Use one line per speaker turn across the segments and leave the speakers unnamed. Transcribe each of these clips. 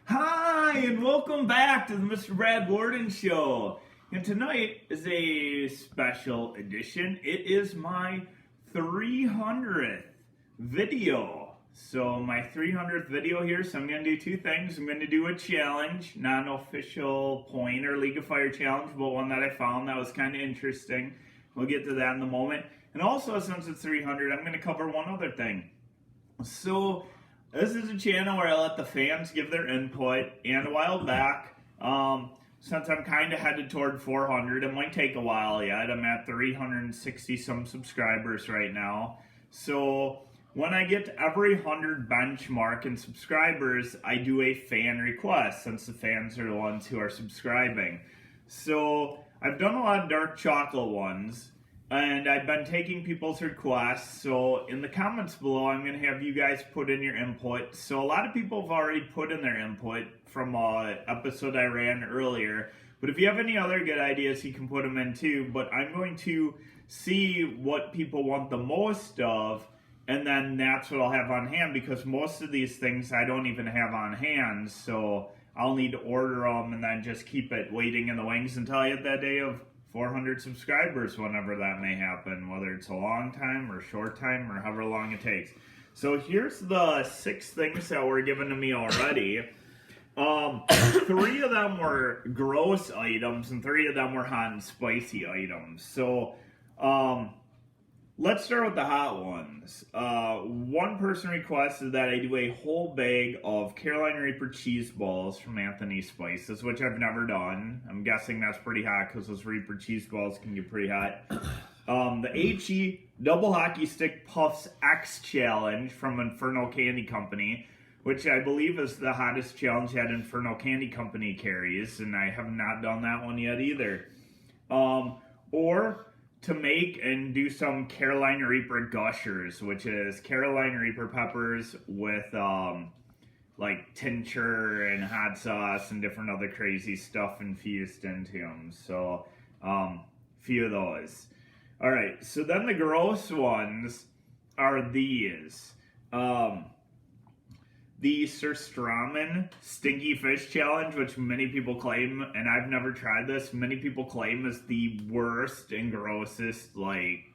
Hi, and welcome back to the Mr. Brad Worden Show. And tonight is a special edition. It is my 300th video. So my 300th video here, so I'm going to do two things. I'm going to do a challenge, not an official point or League of Fire challenge, but one that I found that was kind of interesting. We'll get to that in a moment. And also, since it's 300, I'm going to cover one other thing. So this is a channel where I let the fans give their input, and a while back, since I'm kind of headed toward 400, it might take a while yet. I'm at 360 some subscribers right now. So when I get to every 100 benchmark in subscribers, I do a fan request, since the fans are the ones who are subscribing. So I've done a lot of dark chocolate ones, and I've been taking people's requests. So in the comments below, I'm going to have you guys put in your input. So a lot of people have already put in their input from an episode I ran earlier. But if you have any other good ideas, you can put them in too. But I'm going to see what people want the most of, and then that's what I'll have on hand, because most of these things I don't even have on hand. So I'll need to order them and then just keep it waiting in the wings until I hit that day of 400 subscribers, whenever that may happen, whether it's a long time or short time or however long it takes. So here's the 6 things that were given to me already. 3 of them were gross items and 3 of them were hot and spicy items. So let's start with the hot ones. One person requested that I do a whole bag of Carolina Reaper cheese balls from Anthony Spices, which I've never done. I'm guessing that's pretty hot because those Reaper cheese balls can get pretty hot. The HE Double Hockey Stick Puffs X Challenge from Inferno Candy Company, which I believe is the hottest challenge that Inferno Candy Company carries, and I have not done that one yet either. Or to make and do some Carolina Reaper Gushers, which is Carolina Reaper peppers with like tincture and hot sauce and different other crazy stuff infused into them. So few of those. All right, so then the gross ones are these. The Surstromming-stinky fish challenge, which many people claim, and I've never tried this, many people claim is the worst and grossest, like,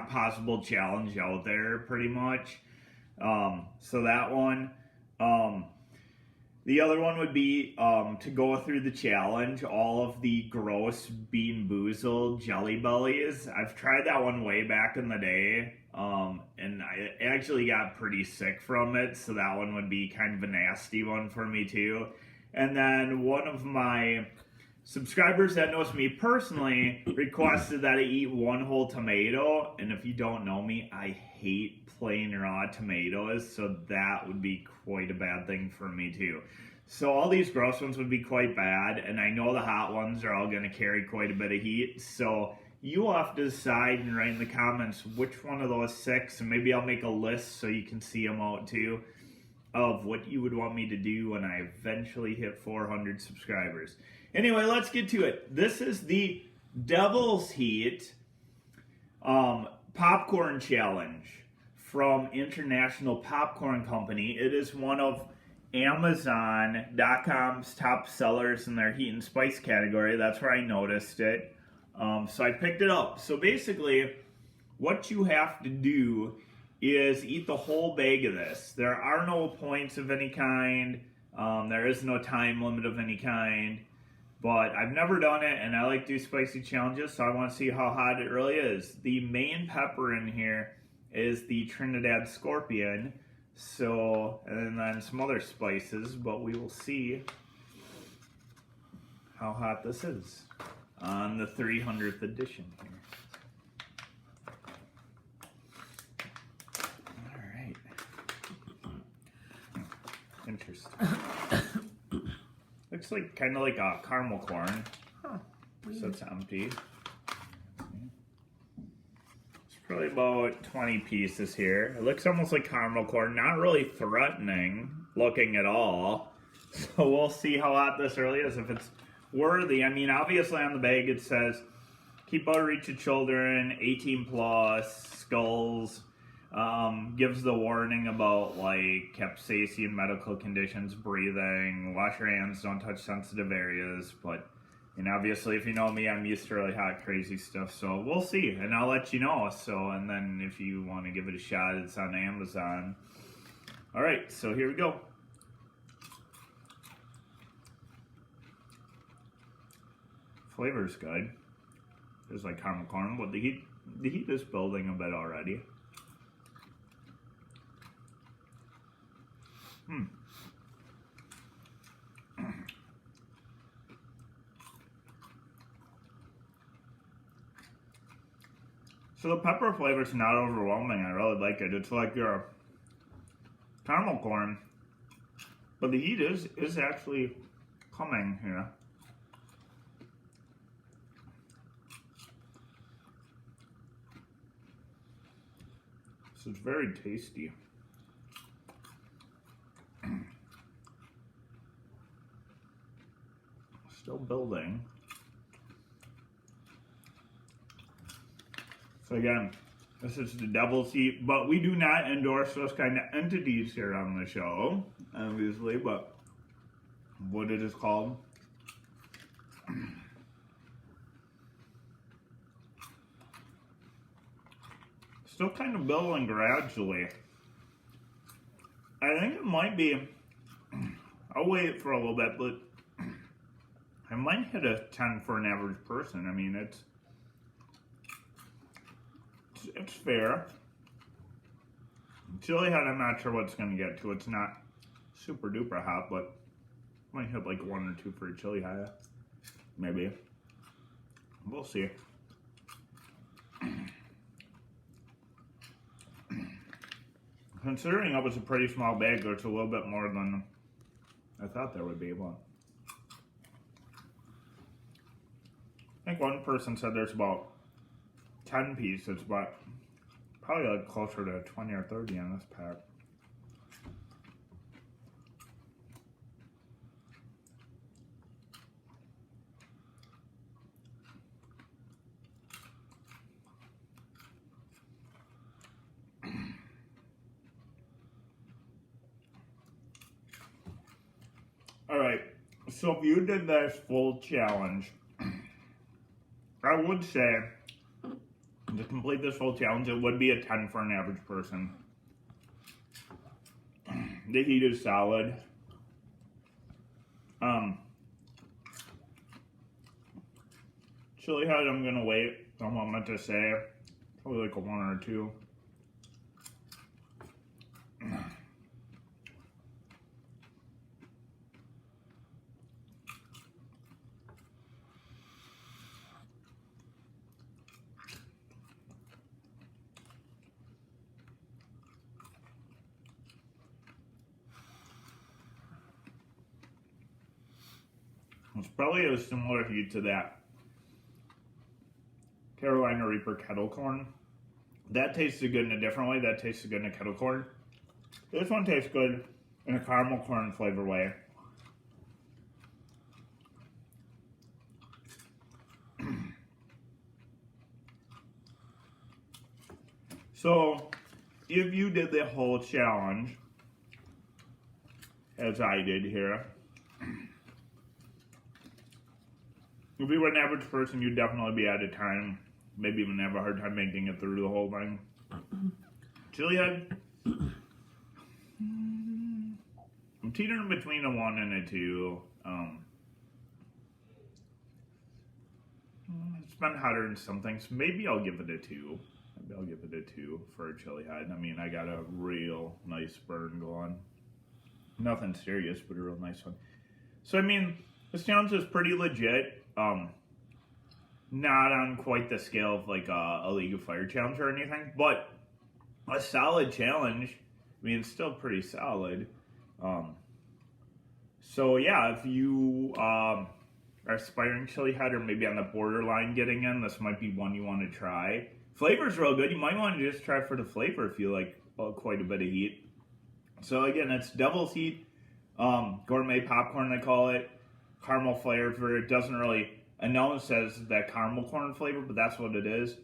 possible challenge out there, pretty much. So that one. The other one would be to go through the challenge, all of the gross bean boozled jelly bellies. I've tried that one way back in the day. And I actually got pretty sick from it, so that one would be kind of a nasty one for me too. And then one of my subscribers that knows me personally requested that I eat one whole tomato, and if you don't know me, I hate plain raw tomatoes, so that would be quite a bad thing for me too. So all these gross ones would be quite bad, and I know the hot ones are all going to carry quite a bit of heat, so you will have to decide and write in the comments which one of those 6, and maybe I'll make a list so you can see them out too, of what you would want me to do when I eventually hit 400 subscribers. Anyway, let's get to it. This is the Devil's Heat Popcorn Challenge from International Popcorn Company. It is one of Amazon.com's top sellers in their heat and spice category. That's where I noticed it. So I picked it up. So basically, what you have to do is eat the whole bag of this. There are no points of any kind. There is no time limit of any kind. But I've never done it, and I like to do spicy challenges, so I want to see how hot it really is. The main pepper in here is the Trinidad Scorpion. So, and then some other spices, but we will see how hot this is on the 300th edition here. All right. Interesting. Looks like kind of like a caramel corn. Huh. So it's empty. It's probably about 20 pieces here. It looks almost like caramel corn. Not really threatening looking at all. So we'll see how hot this really is, if it's worthy. I mean, obviously on the bag it says keep out of reach of children, 18 plus, skulls, Gives the warning about like capsaicin, medical conditions, breathing, wash your hands, don't touch sensitive areas. But obviously, if you know me, I'm used to really hot, crazy stuff. So we'll see, and I'll let you know. So, and then if you want to give it a shot, it's on Amazon. All right, so here we go. Flavor's good. There's like caramel corn, but the heat is building a bit already. So the pepper flavor is not overwhelming. I really like it. It's like your caramel corn, but the heat is actually coming here. So it's very tasty. Still building. So again, this is the devil's heat, but we do not endorse those kind of entities here on the show, obviously, but what it is called. Still kind of building gradually. I think it might be, I'll wait for a little bit, but I might hit a 10 for an average person. I mean, it's fair. Chili hot, I'm not sure what it's going to get to. It's not super duper hot, but I might hit like 1 or 2 for a chili hot. Maybe. We'll see. Considering it was a pretty small bag, there's a little bit more than I thought there would be. But I think one person said there's about 10 pieces, but probably like closer to 20 or 30 in this pack. Alright, so if you did this full challenge, I would say to complete this full challenge, it would be a 10 for an average person. The heat is solid. Chili hot, I'm gonna wait. I don't want to say probably like a 1 or 2. It's probably a similar heat to that Carolina Reaper kettle corn. That tasted good in a different way. That tasted good in a kettle corn. This one tastes good in a caramel corn flavor way. So, if you did the whole challenge, as I did here, if you were an average person, you'd definitely be out of time. Maybe even have a hard time making it through the whole thing. Chili head, I'm teetering between a 1 and a 2. It's been hotter than some things. Maybe I'll give it a 2. Maybe I'll give it a 2 for a chili head. I mean, I got a real nice burn going. Nothing serious, but a real nice one. So, I mean, this challenge is pretty legit. Not on quite the scale of like a League of Fire challenge or anything, but a solid challenge. I mean, it's still pretty solid. So yeah, if you are aspiring chili head or maybe on the borderline getting in, this might be one you want to try. Flavor's real good. You might want to just try for the flavor if you like quite a bit of heat. So again, it's Devil's Heat, gourmet popcorn they call it, caramel flavor. It doesn't really announce as that caramel corn flavor, but that's what it is.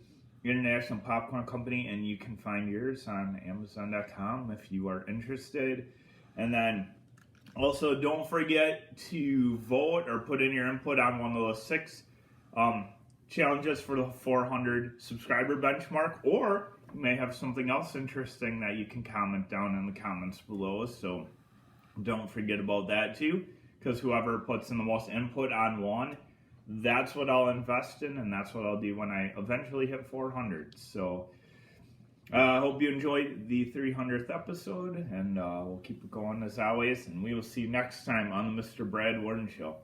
International Popcorn Company, and you can find yours on Amazon.com if you are interested. And then also don't forget to vote or put in your input on one of those 6 challenges for the 400 subscriber benchmark, or you may have something else interesting that you can comment down in the comments below. So don't forget about that too, because whoever puts in the most input on one, that's what I'll invest in, and that's what I'll do when I eventually hit 400. So I hope you enjoyed the 300th episode, and we'll keep it going as always, and we will see you next time on the Mr. Brad Worden Show.